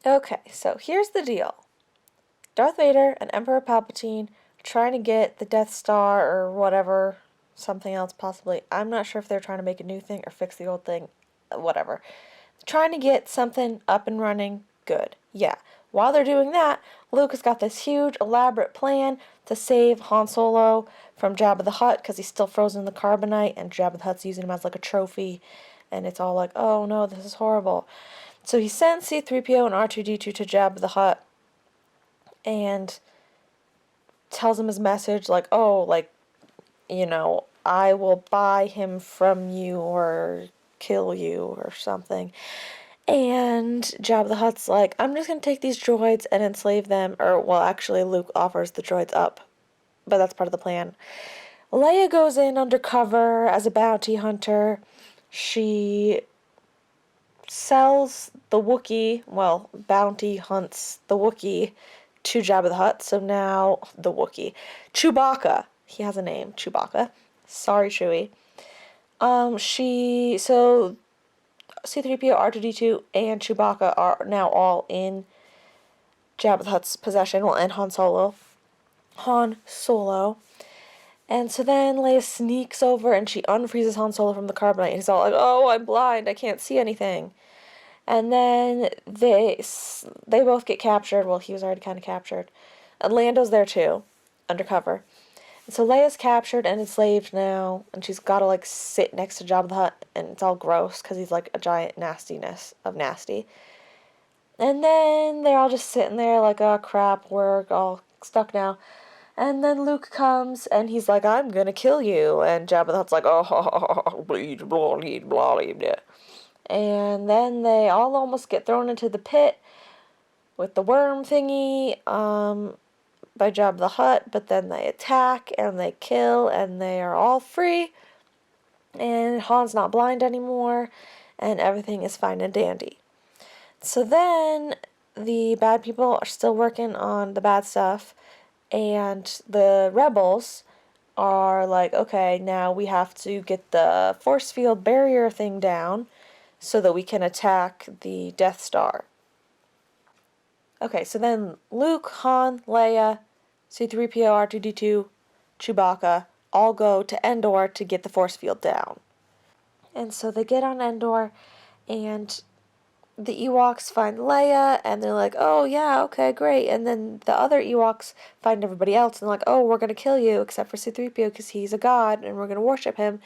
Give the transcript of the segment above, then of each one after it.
Okay, so here's the deal. Darth Vader and Emperor Palpatine are trying to get the Death Star or whatever, something else possibly. I'm not sure if they're trying to make a new thing or fix the old thing, whatever. They're trying to get something up and running good. Yeah. While they're doing that, Luke has got this huge, elaborate plan to save Han Solo from Jabba the Hutt because he's still frozen in the carbonite, and Jabba the Hutt's using him as like a trophy. And it's all like, oh no, this is horrible. So he sends C-3PO and R2-D2 to Jabba the Hutt and tells him his message, like, oh, like, I will buy him from you or kill you or something. And Jabba the Hutt's like, I'm just going to take these droids and enslave them. Or, well, actually, Luke offers the droids up. But that's part of the plan. Leia goes in undercover as a bounty hunter. She sells the Wookiee, well, bounty hunts the Wookiee to Jabba the Hutt. So now, the Wookiee. Chewbacca. He has a name, Chewbacca. Sorry, Chewie. So C-3PO, R2-D2, and Chewbacca are now all in Jabba the Hutt's possession, well, and Han Solo. And so then Leia sneaks over and she unfreezes Han Solo from the carbonite. And he's all like, oh, I'm blind, I can't see anything. And then they both get captured. Well, he was already kind of captured. And Lando's there too, undercover. And so Leia's captured and enslaved now, and she's got to like sit next to Jabba the Hutt, and it's all gross because he's like a giant nastiness of nasty. And then they're all just sitting there like, oh crap, we're all stuck now. And then Luke comes and he's like, I'm gonna kill you. And Jabba the Hutt's like, oh, bleed, blah, blah, blah, blah. And then they all almost get thrown into the pit with the worm thingy by Jabba the Hutt, but then they attack and they kill and they are all free. And Han's not blind anymore and everything is fine and dandy. So then the bad people are still working on the bad stuff, and the rebels are like, okay, now we have to get the force field barrier thing down so that we can attack the Death Star. Okay, so then Luke, Han, Leia, C-3PO, R2-D2, Chewbacca all go to Endor to get the force field down. And so they get on Endor, and the Ewoks find Leia, and they're like, oh yeah, okay, great. And then the other Ewoks find everybody else, and they're like, oh, we're going to kill you, except for C-3PO, because he's a god, and we're going to worship him.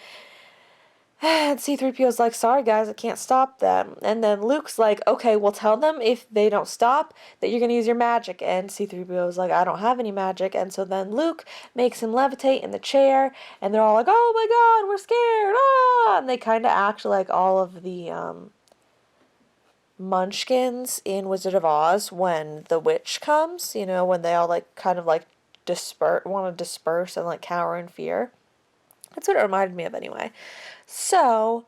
And C-3PO's like, sorry guys, I can't stop them. And then Luke's like, okay, well tell them if they don't stop that you're going to use your magic. And C-3PO's like, I don't have any magic. And so then Luke makes him levitate in the chair, and they're all like, oh my god, we're scared, ah! And they kind of act like all of the munchkins in Wizard of Oz when the witch comes, when they all like kind of like want to disperse and like cower in fear. That's what it reminded me of anyway. So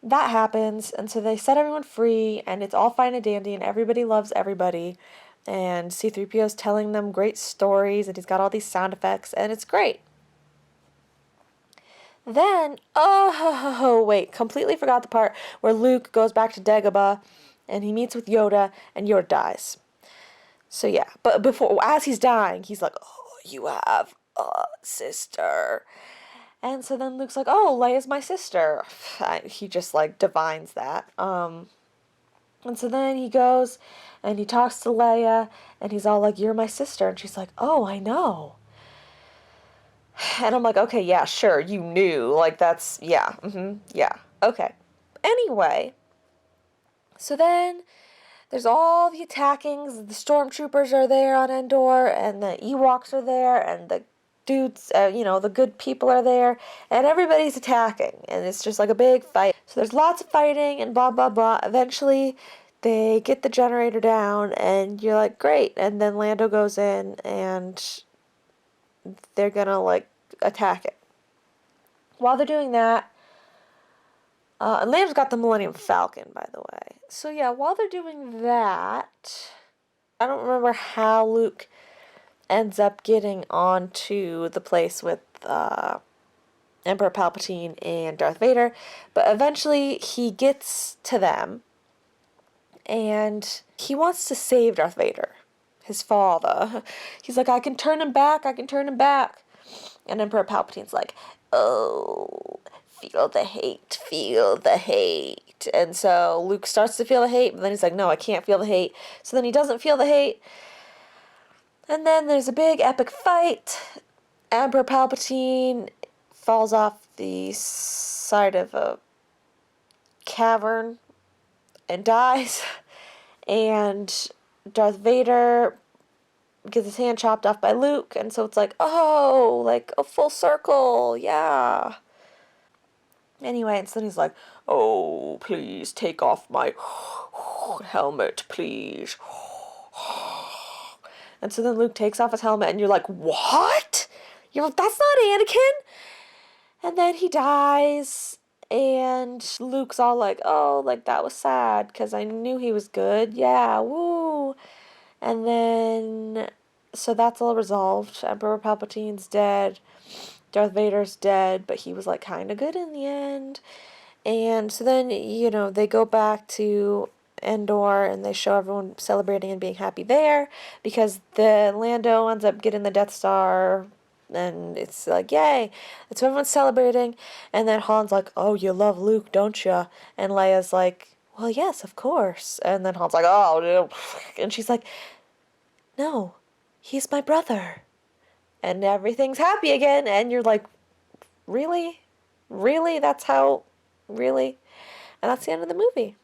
that happens, and so they set everyone free, and it's all fine and dandy, and everybody loves everybody. And C-3PO's telling them great stories, and he's got all these sound effects, and it's great. Then, wait, completely forgot the part where Luke goes back to Dagobah, and he meets with Yoda, and Yoda dies. So yeah, but as he's dying, he's like, oh, you have a sister. And so then Luke's like, oh, Leia's my sister. He just, like, divines that. And so then he goes and he talks to Leia, and he's all like, you're my sister. And she's like, oh, I know. And I'm like, okay, yeah, sure, you knew. Like, that's, yeah, yeah, okay. Anyway, so then there's all the attackings. The stormtroopers are there on Endor, and the Ewoks are there, and the dudes, the good people are there, and everybody's attacking, and it's just like a big fight. So there's lots of fighting and blah, blah, blah. Eventually, they get the generator down, and you're like, great. And then Lando goes in, and they're gonna, like, attack it. While they're doing that, and Lando's got the Millennium Falcon, by the way. So yeah, while they're doing that, I don't remember how Luke ends up getting onto the place with Emperor Palpatine and Darth Vader, but eventually he gets to them, And he wants to save Darth Vader, his father. He's like, I can turn him back, I can turn him back. And Emperor Palpatine's like, oh, feel the hate, feel the hate. And so Luke starts to feel the hate, but then he's like, no, I can't feel the hate. So then he doesn't feel the hate. And then there's a big epic fight. Emperor Palpatine falls off the side of a cavern and dies. And Darth Vader gets his hand chopped off by Luke. And so it's like, oh, like a full circle. Yeah. Anyway, and so then he's like, oh, please take off my helmet, please. And so then Luke takes off his helmet, and you're like, what? You're like, that's not Anakin. And then he dies, and Luke's all like, oh, like, that was sad, because I knew he was good. Yeah, woo. And then, so that's all resolved. Emperor Palpatine's dead. Darth Vader's dead, but he was, like, kind of good in the end. And so then, you know, they go back to Endor, and they show everyone celebrating and being happy there, because the Lando ends up getting the Death Star, and it's like, yay. And so everyone's celebrating, and then Han's like, oh, you love Luke, don't you? And Leia's like, well, yes, of course. And then Han's like, oh, no. And she's like, no, he's my brother. And everything's happy again, and you're like, really? Really? That's how? Really? And that's the end of the movie.